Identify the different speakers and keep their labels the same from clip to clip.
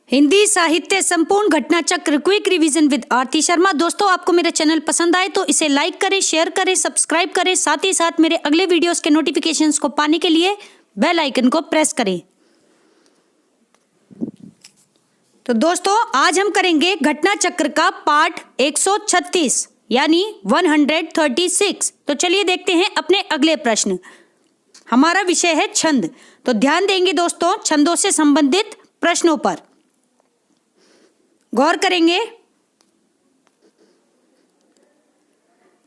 Speaker 1: हिंदी साहित्य संपूर्ण घटना चक्र क्विक रिवीजन विद आरती शर्मा। दोस्तों, आपको मेरा चैनल पसंद आए तो इसे लाइक करें, शेयर करें, सब्सक्राइब करें। साथ ही साथ मेरे अगले वीडियोस के नोटिफिकेशंस को पाने के लिए बेल आइकन को प्रेस करें। तो दोस्तों, आज हम करेंगे घटना चक्र का पार्ट 136 यानी 136। तो चलिए देखते हैं अपने अगले प्रश्न। हमारा विषय है छंद, तो ध्यान देंगे दोस्तों छंदों से संबंधित प्रश्नों पर गौर करेंगे।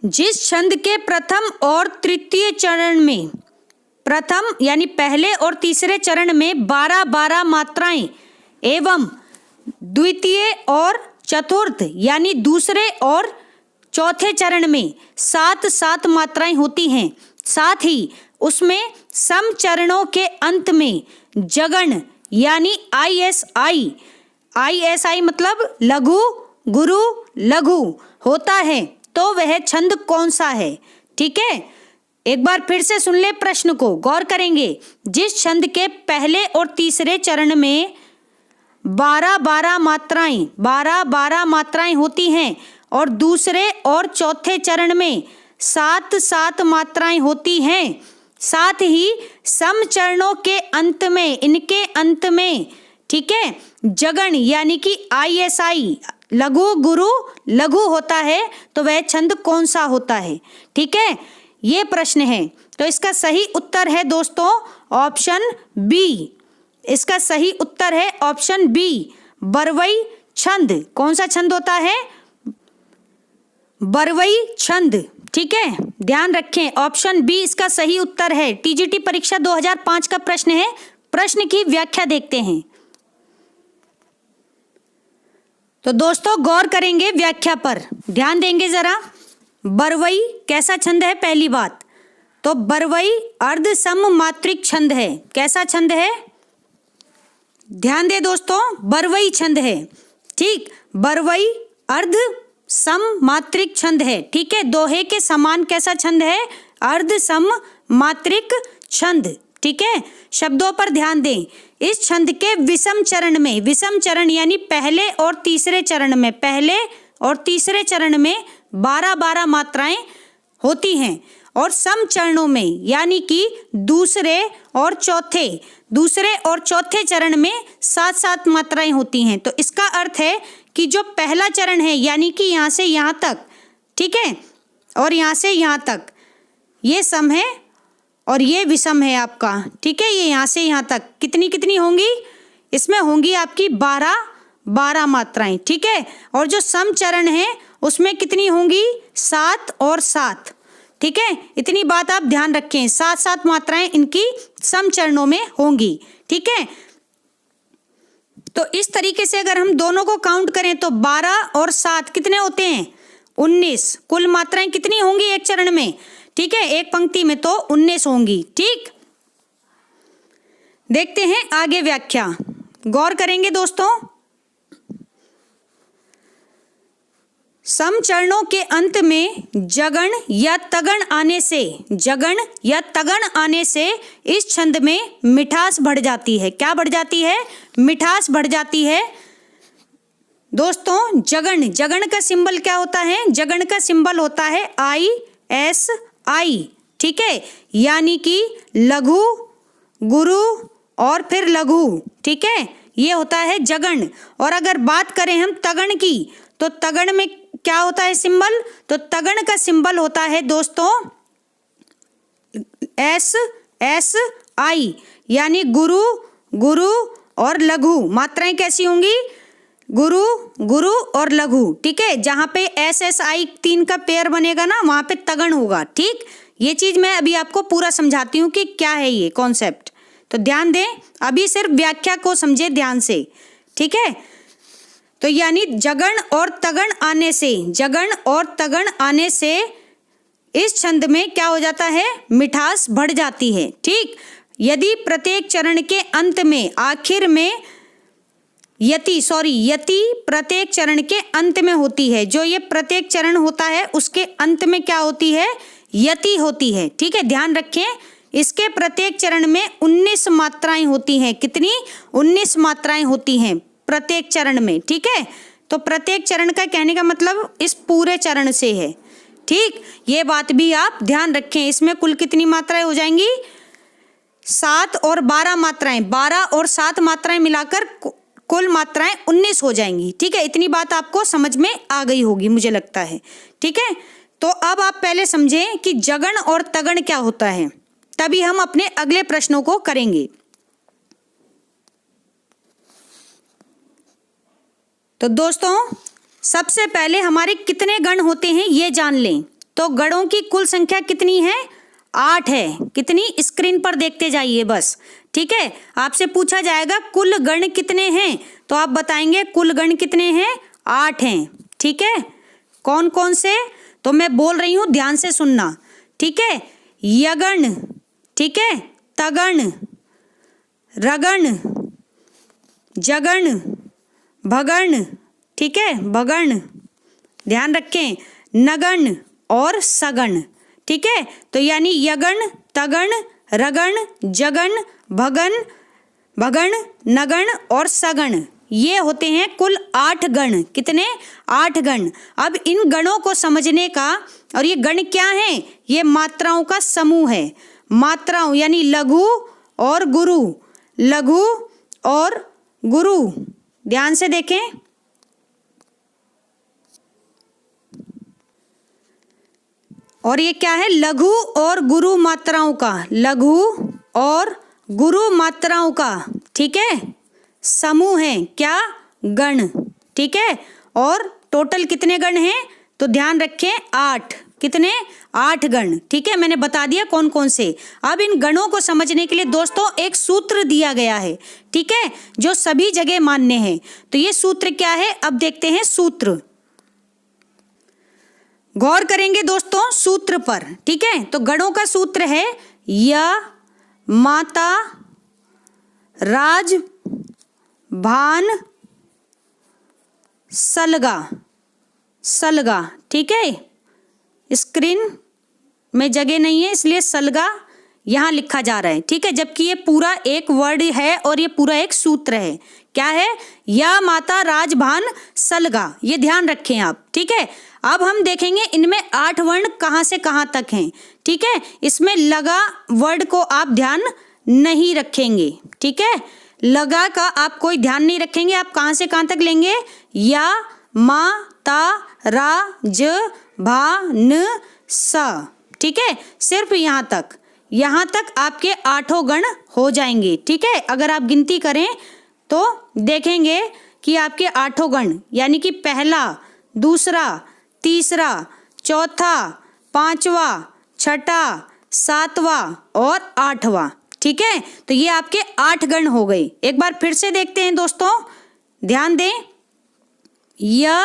Speaker 1: जिस छंद के प्रथम और तृतीय चरण में, प्रथम यानी पहले और तीसरे चरण में 12-12 मात्राएं एवं द्वितीय और चतुर्थ यानी दूसरे और चौथे चरण में 7-7 मात्राएं होती हैं, साथ ही उसमें सम चरणों के अंत में जगण यानी ISI मतलब लघु गुरु लघु होता है, तो वह छंद कौन सा है? ठीक है, एक बार फिर से सुन ले प्रश्न को, गौर करेंगे। जिस छंद के पहले और तीसरे चरण में 12-12 मात्राएं होती हैं और दूसरे और चौथे चरण में 7-7 मात्राएं होती हैं, साथ ही सम चरणों के अंत में, इनके अंत में, ठीक है, जगण यानी कि ISI लघु गुरु लघु होता है, तो वह छंद कौन सा होता है? ठीक है, ये प्रश्न है। तो इसका सही उत्तर है दोस्तों ऑप्शन बी। इसका सही उत्तर है ऑप्शन बी, बरवई छंद। कौन सा छंद होता है? बरवई छंद। ठीक है, ध्यान रखें, ऑप्शन बी इसका सही उत्तर है। TGT परीक्षा 2005 का प्रश्न है। प्रश्न की व्याख्या देखते हैं। तो दोस्तों गौर करेंगे व्याख्या पर, ध्यान देंगे जरा। बरवई कैसा छंद है? पहली बात तो बरवई अर्ध सम मात्रिक छंद है। कैसा छंद है? ध्यान दे दोस्तों, बरवई छंद है। ठीक, बरवई अर्ध सम मात्रिक छंद है। ठीक है, दोहे के समान कैसा छंद है? अर्ध सम मात्रिक छंद। ठीक है, शब्दों पर ध्यान दें। इस छंद के विषम चरण में, विषम चरण यानी पहले और तीसरे चरण में, पहले और तीसरे चरण में 12-12 मात्राएं होती हैं और सम चरणों में यानी कि दूसरे और चौथे चरण में 7-7 मात्राएं होती हैं। तो इसका अर्थ है कि जो पहला चरण है यानी कि यहाँ से यहाँ तक, ठीक है, और यहाँ से यहाँ तक ये सम है और ये विषम है आपका। ठीक है, ये यहाँ से यहाँ तक कितनी होंगी? इसमें होंगी आपकी 12-12 मात्राएं। ठीक है, और जो सम चरण है उसमें कितनी होंगी? 7 और 7। ठीक है, इतनी बात आप ध्यान रखें, 7-7 मात्राएं इनकी सम चरणों में होंगी। ठीक है, तो इस तरीके से अगर हम दोनों को काउंट करें तो 12 और 7 कितने होते हैं? 19। कुल मात्राएं कितनी होंगी एक चरण में? ठीक है, एक पंक्ति में तो 19 होंगी। ठीक, देखते हैं आगे व्याख्या, गौर करेंगे दोस्तों। सम चरणों के अंत में जगण या तगण आने से इस छंद में मिठास बढ़ जाती है। क्या बढ़ जाती है? मिठास बढ़ जाती है दोस्तों। जगण का सिंबल क्या होता है? जगण का सिंबल होता है ISI। ठीक है, यानी कि लघु गुरु और फिर लघु। ठीक है, ये होता है जगण। और अगर बात करें हम तगण की, तो तगण में क्या होता है सिंबल? तो तगण का सिंबल होता है दोस्तों SSI यानी गुरु और लघु। मात्राएं कैसी होंगी? गुरु और लघु। ठीक है, जहां पे SSI 3 का पेयर बनेगा ना, वहां पे तगण होगा। ठीक, ये चीज मैं अभी आपको पूरा समझाती हूँ कि क्या है ये कॉन्सेप्ट, तो ध्यान दें, अभी सिर्फ व्याख्या को समझे ध्यान से। ठीक है, तो यानी जगण और तगण आने से इस छंद में क्या हो जाता है? मिठास बढ़ जाती है। ठीक, यदि प्रत्येक चरण के अंत में, आखिर में यति प्रत्येक चरण के अंत में होती है। जो ये प्रत्येक चरण होता है उसके अंत में क्या होती है? यति होती है। ठीक है, ध्यान रखें, इसके प्रत्येक चरण में 19 मात्राएं होती हैं। कितनी? 19 मात्राएं होती हैं। प्रत्येक चरण में, ठीक है। तो प्रत्येक चरण का कहने का मतलब इस पूरे चरण से है, ठीक। ये बात भी आप ध्यान रखें। इसमें कुल कितनी मात्राएं हो जाएंगी? 7 और 12 मात्राएं, 12 और 7 मात्राएं मिलाकर कुल मात्राएं 19 हो जाएंगी, ठीक है। इतनी बात आपको समझ में आ गई होगी मुझे लगता है, ठीक है। तो अब आप पहले समझें कि जगण और तगण क्या होता है, तभी हम अपने अगले प्रश्नों को करेंगे। तो दोस्तों सबसे पहले हमारे कितने गण होते हैं ये जान लें। तो गणों की कुल संख्या कितनी है? 8 है। कितनी? स्क्रीन पर देखते जाइए बस, ठीक है। आपसे पूछा जाएगा कुल गण कितने हैं, तो आप बताएंगे कुल गण कितने हैं? 8 हैं, ठीक है। कौन कौन से? तो मैं बोल रही हूं, ध्यान से सुनना, ठीक है। यगण, ठीक है, तगण, रगण, जगण, भगण, ठीक है, भगण, ध्यान रखें, नगण और सगण, ठीक है। तो यानी यगण, तगण, रगण, जगण, भगण, भगण, नगण और सगण, ये होते हैं कुल 8 गण। कितने? 8 गण। अब इन गणों को समझने का, और ये गण क्या है? ये मात्राओं का समूह है। मात्राओं यानी लघु और गुरु, लघु और गुरु, ध्यान से देखें। और ये क्या है? लघु और गुरु मात्राओं का, लघु और गुरु मात्राओं का, ठीक है, समूह है क्या? गण, ठीक है। और टोटल कितने गण हैं? तो ध्यान रखें 8। कितने? 8 गण, ठीक है। मैंने बता दिया कौन कौन से। अब इन गणों को समझने के लिए दोस्तों एक सूत्र दिया गया है, ठीक है, जो सभी जगह मान्य है। तो ये सूत्र क्या है? अब देखते हैं सूत्र। गौर करेंगे दोस्तों सूत्र पर, ठीक है। तो गणों का सूत्र है य माता राज भान सलगा, सलगा, ठीक है। स्क्रीन में जगह नहीं है इसलिए सलगा यहाँ लिखा जा रहा है, ठीक है। जबकि ये पूरा एक वर्ड है और ये पूरा एक सूत्र है। क्या है? या माता राजभान सलगा, ये ध्यान रखें आप, ठीक है। अब हम देखेंगे इनमें 8 वर्ण कहाँ से कहाँ तक हैं, ठीक है। इसमें लगा वर्ड को आप ध्यान नहीं रखेंगे, ठीक है। लगा का आप कोई ध्यान नहीं रखेंगे। आप कहाँ से कहाँ तक लेंगे? या मा ता रा ज भा न सा, ठीक है। सिर्फ यहाँ तक आपके 8 गण हो जाएंगे, ठीक है। अगर आप गिनती करें तो देखेंगे कि आपके 8 गण, यानी कि पहला, दूसरा, तीसरा, चौथा, 5वां, छठा, 7वां और 8वां, ठीक है। तो ये आपके 8 गण हो गए। एक बार फिर से देखते हैं दोस्तों, ध्यान दें। य,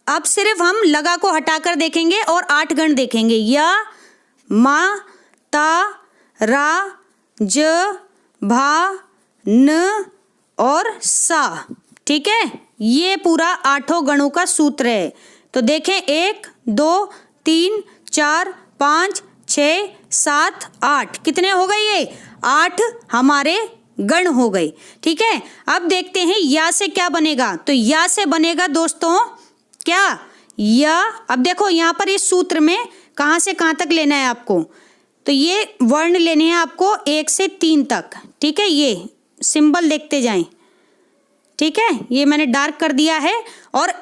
Speaker 1: अब सिर्फ हम लगा को हटाकर देखेंगे और 8 गण देखेंगे। य मा ता रा ज भा न और सा, ठीक है। ये पूरा 8 गणों का सूत्र है। तो देखें 1 2 3 4 5 6 7 8, कितने हो गए? ये 8 हमारे गण हो गए, ठीक है। अब देखते हैं या से क्या बनेगा। तो या से बनेगा दोस्तों क्या? या, अब देखो यहाँ पर इस सूत्र में कहाँ से कहाँ तक लेना है आपको। तो ये वर्ण लेने हैं आपको 1 से 3 तक, ठीक है। ये सिंबल देखते जाएं, ठीक है। ये मैंने डार्क कर दिया है। और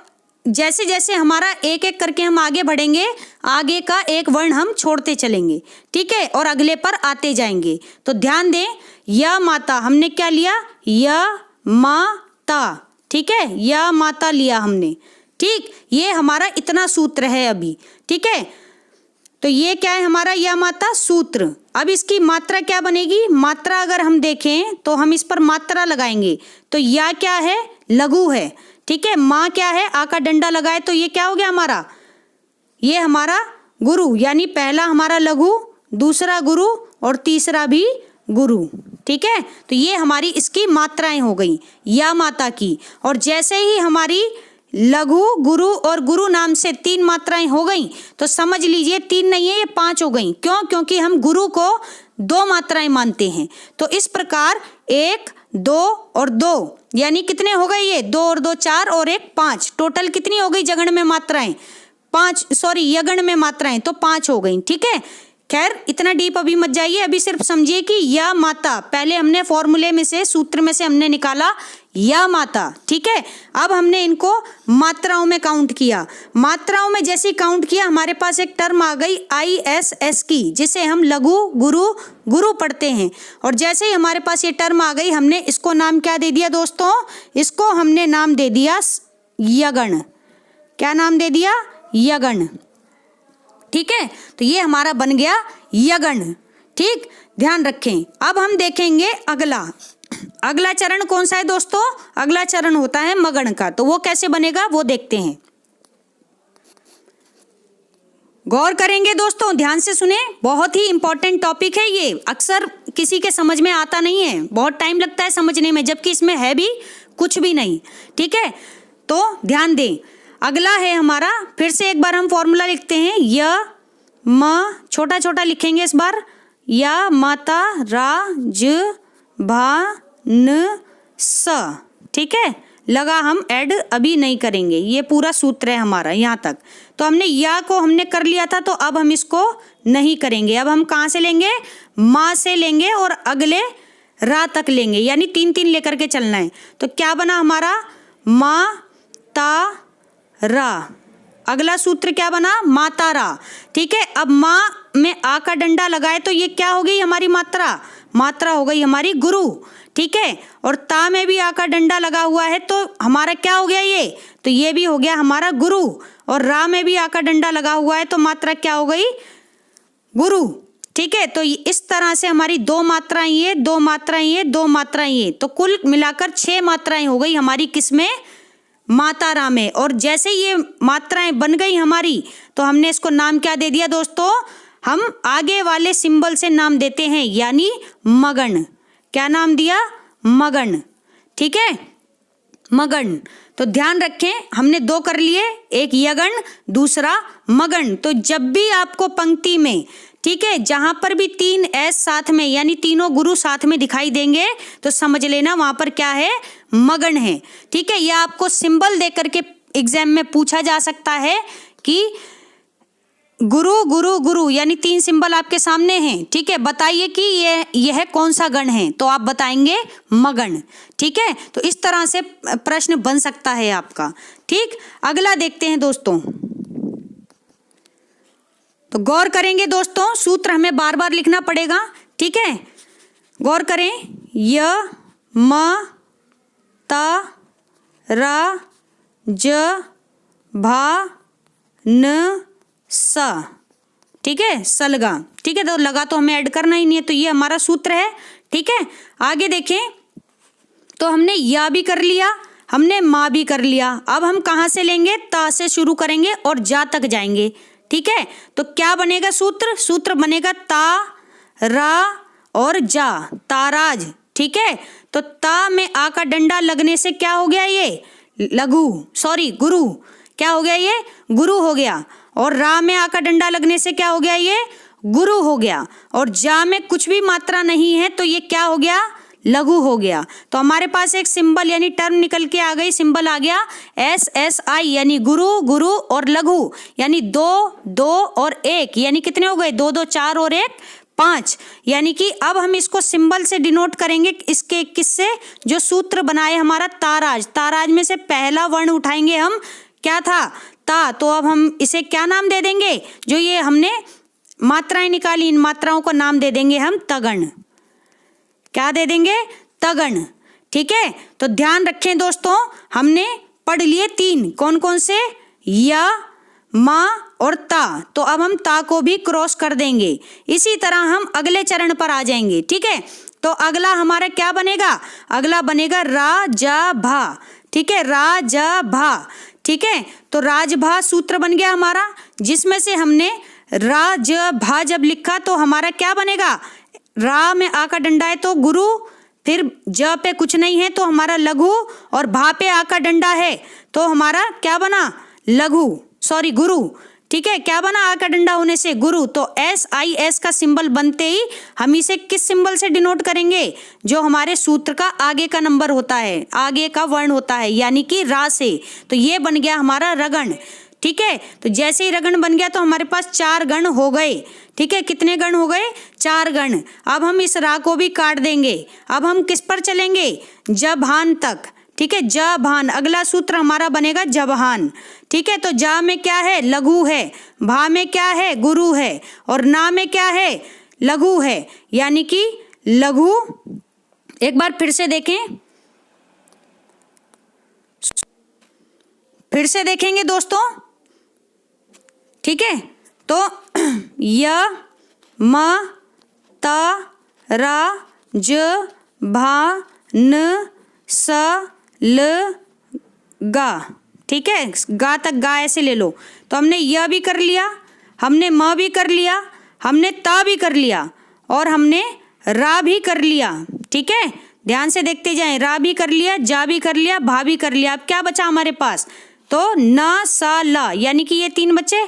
Speaker 1: जैसे जैसे हमारा एक एक करके हम आगे बढ़ेंगे, आगे का एक वर्ण हम छोड़ते चलेंगे, ठीक है, और अगले पर आते जाएंगे। तो ध्यान दें, या माता हमने क्या लिया? या माता, ठीक है, या माता लिया हमने, ठीक। ये हमारा इतना सूत्र है अभी, ठीक है। तो ये क्या है हमारा? या माता सूत्र। अब इसकी मात्रा क्या बनेगी? मात्रा अगर हम देखें तो हम इस पर मात्रा लगाएंगे। तो या क्या है? लघु है, ठीक है। माँ क्या है? आ का डंडा लगाए तो ये क्या हो गया हमारा? ये हमारा गुरु, यानी पहला हमारा लघु, दूसरा गुरु और तीसरा भी गुरु, ठीक है। तो ये हमारी इसकी मात्राएं हो गई या माता की। और जैसे ही हमारी लघु, गुरु और गुरु नाम से 3 मात्राएं हो गई, तो समझ लीजिए 3 नहीं है, ये 5 हो गई। क्यों? क्योंकि हम गुरु को 2 मात्राएं मानते हैं। तो इस प्रकार 1 2 और 2, यानी कितने हो गए ये 2 और 2 4 और 1 5। टोटल कितनी हो गई जगण में मात्राएं? 5, सॉरी यगण में मात्राएं तो 5 हो गई। ठीक है, खैर इतना डीप अभी मत जाइए, अभी सिर्फ समझिए कि या माता, पहले हमने फॉर्मूले में से, सूत्र में से हमने निकाला या माता। ठीक है, अब हमने इनको मात्राओं में काउंट किया। मात्राओं में जैसे काउंट किया हमारे पास एक टर्म आ गई ISS की, जिसे हम लघु गुरु गुरु पढ़ते हैं। और जैसे ही हमारे पास ये टर्म आ गई, हमने इसको नाम क्या दे दिया दोस्तों? इसको हमने नाम दे दिया यगण। क्या नाम दे दिया? यगण। ठीक है, तो ये हमारा बन गया यगण। ठीक, ध्यान रखें। अब हम देखेंगे अगला चरण कौन सा है दोस्तों? अगला चरण होता है मगण का। तो वो कैसे बनेगा वो देखते हैं। गौर करेंगे दोस्तों, ध्यान से सुने, बहुत ही इंपॉर्टेंट टॉपिक है ये। अक्सर किसी के समझ में आता नहीं है, बहुत टाइम लगता है समझने में, जबकि इसमें है भी कुछ भी नहीं। ठीक है, तो ध्यान दें। अगला है हमारा, फिर से एक बार हम फॉर्मूला लिखते हैं। य म, छोटा छोटा लिखेंगे इस बार, या माता रा ज भा न स। ठीक है, लगा हम ऐड अभी नहीं करेंगे, ये पूरा सूत्र है हमारा यहाँ तक। तो हमने या को हमने कर लिया था, तो अब हम इसको नहीं करेंगे। अब हम कहाँ से लेंगे? माँ से लेंगे और अगले रा तक लेंगे, यानी 3 लेकर के चलना है। तो क्या बना हमारा? मा ता रा। अगला सूत्र क्या बना? माता रा। ठीक है, अब माँ में आ का डंडा लगाए तो ये क्या हो गई हमारी मात्रा हो गई हमारी गुरु। ठीक है, और ता में भी आ का डंडा लगा हुआ है तो हमारा क्या हो गया ये? तो ये भी हो गया हमारा गुरु। और रा में भी आ का डंडा लगा हुआ है तो मात्रा क्या हो गई? गुरु। ठीक है, तो इस तरह से हमारी 2 मात्राएं ये, 2 मात्राएं ये, 2 मात्राएं ये, तो कुल मिलाकर 6 मात्राएं हो गई हमारी किसमें? माता रा में। और जैसे ये मात्राएं बन गई हमारी, तो हमने इसको नाम क्या दे दिया दोस्तों? हम आगे वाले सिंबल से नाम देते हैं, यानी मगण। क्या नाम दिया? मगण। ठीक है, मगण। तो ध्यान रखें, हमने 2 कर लिए, एक यगण, दूसरा मगण। तो जब भी आपको पंक्ति में, ठीक है, जहां पर भी 3 S साथ में, यानी तीनों गुरु साथ में दिखाई देंगे, तो समझ लेना वहां पर क्या है? मगण है। ठीक है, यह आपको सिंबल देकर के एग्जाम में पूछा जा सकता है कि गुरु गुरु गुरु, यानी 3 सिंबल आपके सामने हैं। ठीक है, बताइए कि यह कौन सा गण है? तो आप बताएंगे मगण। ठीक है, तो इस तरह से प्रश्न बन सकता है आपका। ठीक, अगला देखते हैं दोस्तों। तो गौर करेंगे दोस्तों, सूत्र हमें बार बार लिखना पड़ेगा। ठीक है, गौर करें। य म ता रा ज भा न स। ठीक है, सलगा। ठीक है, तो लगा तो हमें ऐड करना ही नहीं है, तो ये हमारा सूत्र है। ठीक है, आगे देखें। तो हमने या भी कर लिया, हमने माँ भी कर लिया। अब हम कहाँ से लेंगे? ता से शुरू करेंगे और जा तक जाएंगे। ठीक है, तो क्या बनेगा सूत्र बनेगा ता रा और जा, ताराज। ठीक है, तो ता में आ का डंडा लगने से क्या हो गया? ये गुरु। क्या हो गया? ये गुरु हो गया। और रा में आ का डंडा लगने से क्या हो गया? ये गुरु हो गया। और जा में कुछ भी मात्रा नहीं है तो ये क्या हो गया? लघु हो गया। तो हमारे पास एक सिंबल यानी टर्म निकल के आ गई, सिंबल आ गया SSI, यानी गुरु और लघु, यानी 2 और 1, यानी कितने हो गए? 2 4 और 1 5। यानी कि अब हम इसको सिंबल से डिनोट करेंगे, इसके किससे? जो सूत्र बनाए हमारा ताराज में से पहला वर्ण उठाएंगे हम, क्या था? ता। तो अब हम इसे क्या नाम दे देंगे? जो ये हमने मात्राएं निकाली, इन मात्राओं को नाम दे देंगे हम तगण। क्या दे देंगे? तगण। ठीक है, तो ध्यान रखें दोस्तों, हमने पढ़ लिए 3, कौन कौन से? या, मा और ता। तो अब हम ता को भी क्रॉस कर देंगे। इसी तरह हम अगले चरण पर आ जाएंगे। ठीक है, तो अगला हमारा क्या बनेगा? अगला बनेगा रा जा भा। ठीक है, रा जा भा। ठीक है, तो राजभा सूत्र बन गया हमारा, जिसमें से हमने रा ज भा जब लिखा तो हमारा क्या बनेगा? रा में आ का डंडा है तो गुरु, फिर ज पे कुछ नहीं है तो हमारा लघु, और भा पे आ का डंडा है तो हमारा क्या बना? गुरु। ठीक है, क्या बना आ का डंडा होने से गुरु, तो SIS का सिंबल बनते ही हम इसे किस सिंबल से डिनोट करेंगे, जो हमारे सूत्र का आगे का नंबर होता है, आगे का वर्ण होता है, यानी कि रा से। तो ये बन गया हमारा रगण। ठीक है, तो जैसे ही रगण बन गया तो हमारे पास 4 गण हो गए। ठीक है, कितने गण हो गए, 4 गण। अब हम इस रा को भी काट देंगे। अब हम किस पर चलेंगे, जभान तक। ठीक है, जभान, अगला सूत्र हमारा बनेगा जभान। ठीक है, तो जा में क्या है, लघु है, भा में क्या है, गुरु है, और ना में क्या है, लघु है, यानी कि लघु। एक बार फिर से देखें, फिर से देखेंगे दोस्तों। ठीक है, तो य म त र ज भा न स ल गा। ठीक है, गा तक गा ऐसे ले लो। तो हमने य भी कर लिया, हमने म भी कर लिया, हमने त भी कर लिया, और हमने रा भी कर लिया। ठीक है, ध्यान से देखते जाएं, रा भी कर लिया, जा भी कर लिया, भा भी कर लिया। अब क्या बचा हमारे पास, तो न स ल, यानी कि ये 3 बचे।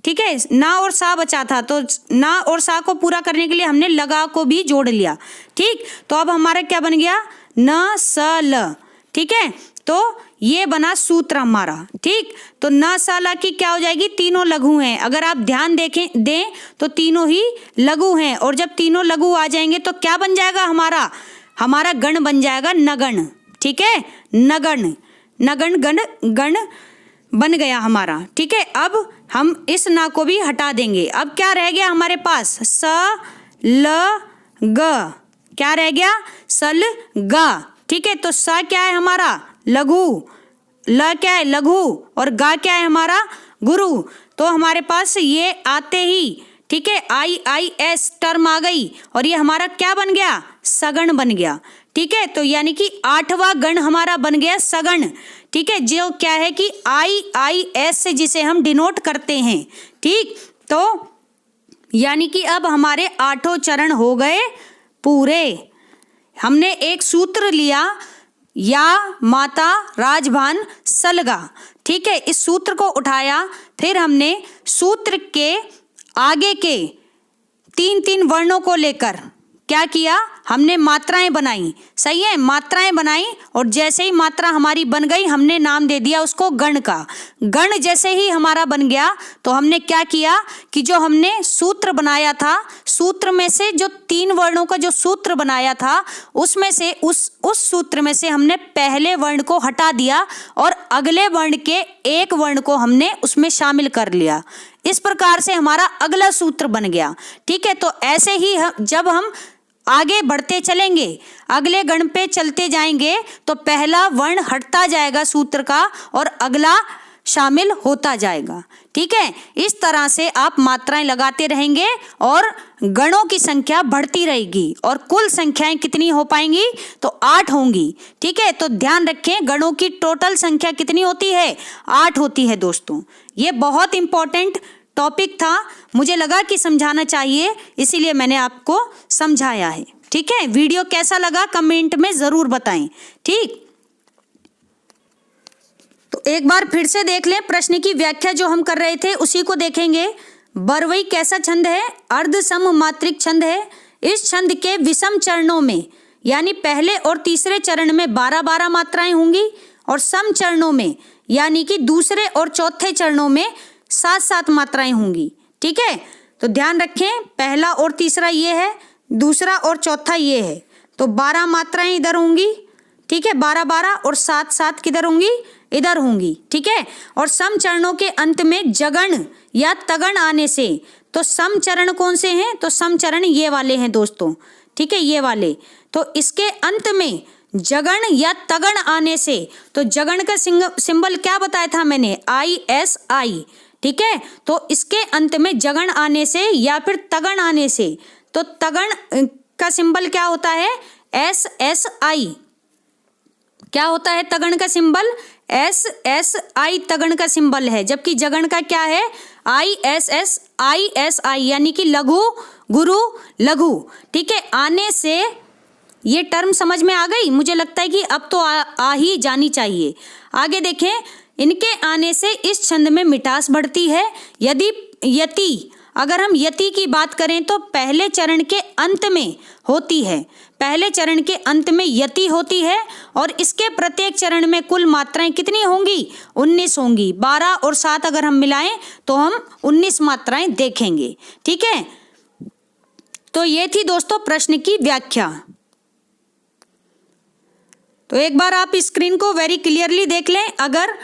Speaker 1: ठीक है, ना और सा बचा था, तो ना और सा को पूरा करने के लिए हमने लगा को भी जोड़ लिया। ठीक, तो अब हमारा क्या बन गया, न स ल। ठीक है, तो ये बना सूत्र हमारा। ठीक, तो न स ल की क्या हो जाएगी, तीनों लघु हैं। अगर आप ध्यान दें तो तीनों ही लघु हैं, और जब तीनों लघु आ जाएंगे तो क्या बन जाएगा, हमारा गण बन जाएगा नगण। ठीक है, नगण, नगण गण, गण बन गया हमारा। ठीक है, अब हम इस ना को भी हटा देंगे। अब क्या रह गया हमारे पास, स ल ग। क्या रह गया, सल गा। ठीक है, तो स क्या है हमारा, लघु, ल क्या है, लघु, और गा क्या है हमारा, गुरु। तो हमारे पास ये आते ही, ठीक है, IIS टर्म आ गई, और ये हमारा क्या बन गया, सगण बन गया। ठीक है, तो यानी कि 8वां गण हमारा बन गया सगण। ठीक है, जो क्या है कि IIS से जिसे हम डिनोट करते हैं। ठीक, तो यानी कि अब हमारे 8 चरण हो गए पूरे। हमने एक सूत्र लिया, या माता राजभान सलगा। ठीक है, इस सूत्र को उठाया, फिर हमने सूत्र के आगे के 3-3 वर्णों को लेकर क्या किया, हमने मात्राएं बनाई। सही है, मात्राएं बनाई, और जैसे ही मात्रा हमारी बन गई हमने नाम दे दिया उसको गण का। गण जैसे ही हमारा बन गया तो हमने क्या किया कि जो हमने सूत्र बनाया था, सूत्र में से जो 3 वर्णों का जो सूत्र बनाया था, उसमें से उस सूत्र में से हमने पहले वर्ण को हटा दिया और अगले वर्ण के एक वर्ण को हमने उसमें शामिल कर लिया। इस प्रकार से हमारा अगला सूत्र बन गया। ठीक है, तो ऐसे ही जब हम आगे बढ़ते चलेंगे, अगले गण पे चलते जाएंगे, तो पहला वर्ण हटता जाएगा सूत्र का और अगला शामिल होता जाएगा। ठीक है, इस तरह से आप मात्राएं लगाते रहेंगे और गणों की संख्या बढ़ती रहेगी, और कुल संख्याएं कितनी हो पाएंगी, तो 8 होंगी। ठीक है, तो ध्यान रखें, गणों की टोटल संख्या कितनी होती है, 8 होती है दोस्तों। ये बहुत इंपॉर्टेंट टॉपिक था, मुझे लगा कि समझाना चाहिए, इसीलिए मैंने आपको समझाया है। ठीक है, वीडियो कैसा लगा कमेंट में जरूर बताएं। ठीक, तो एक बार फिर से देख लें, प्रश्न की व्याख्या जो हम कर रहे थे उसी को देखेंगे। बरवई कैसा छंद है, अर्ध सम मात्रिक छंद है। इस छंद के विषम चरणों में, यानी पहले और तीसरे चरण में 12-12 मात्राएं होंगी, और सम चरणों में यानी कि दूसरे और चौथे चरणों में 7-7 मात्राएं होंगी। ठीक है, तो ध्यान रखें, पहला और तीसरा ये है, दूसरा और चौथा ये है, तो 12 मात्राएं इधर होंगी। ठीक है, 12-12, और 7-7 किधर होंगी, इधर होंगी। ठीक है, और सम चरणों के अंत में जगण या तगण आने से, तो सम चरण कौन से हैं, तो सम चरण ये वाले हैं दोस्तों। ठीक है, ये वाले, तो इसके अंत में जगण या तगण आने से, तो जगण का सिंबल क्या बताया था मैंने, ISI। ठीक है, तो इसके अंत में जगण आने से या फिर तगण आने से, तो तगण का सिंबल क्या होता है, SSI। क्या होता है तगण का सिंबल, SSI तगण का सिंबल है, जबकि जगण का क्या है, ISI, यानी कि लघु, गुरु, लघु। ठीक है, आने से ये टर्म समझ में आ गई, मुझे लगता है कि अब तो आ ही जानी चाहिए। आगे देखें, इनके आने से इस छंद में मिठास बढ़ती है। यदि यति, अगर हम यति की बात करें तो पहले चरण के अंत में होती है, पहले चरण के अंत में यति होती है और इसके प्रत्येक चरण में कुल मात्राएं कितनी होंगी? 19 होंगी। 12 और 7 अगर हम मिलाएं तो हम 19 मात्राएं देखेंगे। ठीक है, तो ये थी दोस्तों प्रश्न की व्याख्या। तो एक बार आप स्क्रीन को वेरी क्लियरली देख लें। अगर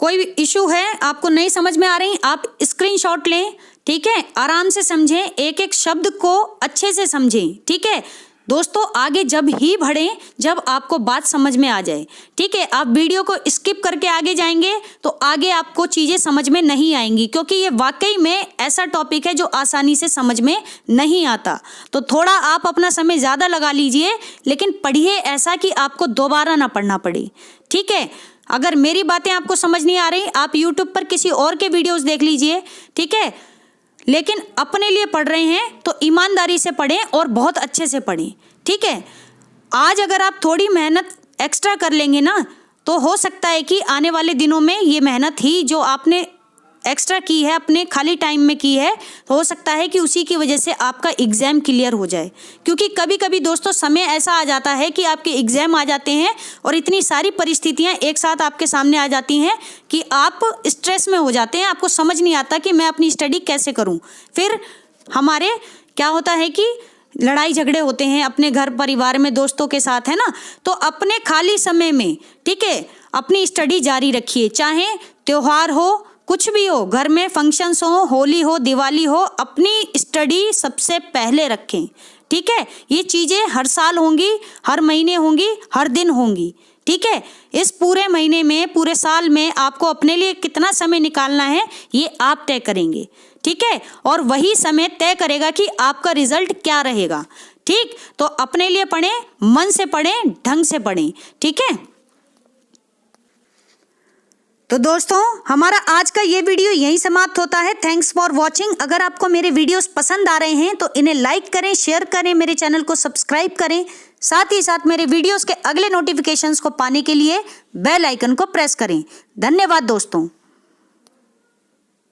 Speaker 1: कोई इशू है, आपको नहीं समझ में आ रही, आप स्क्रीनशॉट लें। ठीक है, आराम से समझें, एक एक शब्द को अच्छे से समझें। ठीक है दोस्तों, आगे जब ही बढ़ें जब आपको बात समझ में आ जाए। ठीक है, आप वीडियो को स्किप करके आगे जाएंगे तो आगे आपको चीज़ें समझ में नहीं आएंगी, क्योंकि ये वाकई में ऐसा टॉपिक है जो आसानी से समझ में नहीं आता। तो थोड़ा आप अपना समय ज़्यादा लगा लीजिए, लेकिन पढ़िए ऐसा कि आपको दोबारा ना पढ़ना पड़े। ठीक है, अगर मेरी बातें आपको समझ नहीं आ रही, आप यूट्यूब पर किसी और के वीडियोज़ देख लीजिए। ठीक है, लेकिन अपने लिए पढ़ रहे हैं तो ईमानदारी से पढ़ें और बहुत अच्छे से पढ़ें। ठीक है, आज अगर आप थोड़ी मेहनत एक्स्ट्रा कर लेंगे ना, तो हो सकता है कि आने वाले दिनों में ये मेहनत ही जो आपने एक्स्ट्रा की है, अपने खाली टाइम में की है, तो हो सकता है कि उसी की वजह से आपका एग्ज़ाम क्लियर हो जाए। क्योंकि कभी कभी दोस्तों समय ऐसा आ जाता है कि आपके एग्ज़ाम आ जाते हैं और इतनी सारी परिस्थितियां एक साथ आपके सामने आ जाती हैं कि आप स्ट्रेस में हो जाते हैं, आपको समझ नहीं आता कि मैं अपनी स्टडी कैसे करूं। फिर हमारे क्या होता है कि लड़ाई झगड़े होते हैं अपने घर परिवार में, दोस्तों के साथ, है ना। तो अपने खाली समय में, ठीक है, अपनी स्टडी जारी रखिए। चाहे त्योहार हो, कुछ भी हो, घर में फंक्शंस हो, होली हो, दिवाली हो, अपनी स्टडी सबसे पहले रखें। ठीक है, ये चीज़ें हर साल होंगी, हर महीने होंगी, हर दिन होंगी। ठीक है, इस पूरे महीने में, पूरे साल में आपको अपने लिए कितना समय निकालना है ये आप तय करेंगे। ठीक है, और वही समय तय करेगा कि आपका रिजल्ट क्या रहेगा। ठीक, तो अपने लिए पढ़ें, मन से पढ़ें, ढंग से पढ़ें। ठीक है, तो दोस्तों हमारा आज का ये वीडियो यहीं समाप्त होता है। Thanks for watching. अगर आपको मेरे वीडियोस पसंद आ रहे हैं तो इन्हें लाइक करें, शेयर करें, मेरे चैनल को सब्सक्राइब करें। साथ ही साथ मेरे वीडियोस के अगले नोटिफिकेशंस को पाने के लिए बेल आइकन को प्रेस करें। धन्यवाद दोस्तों।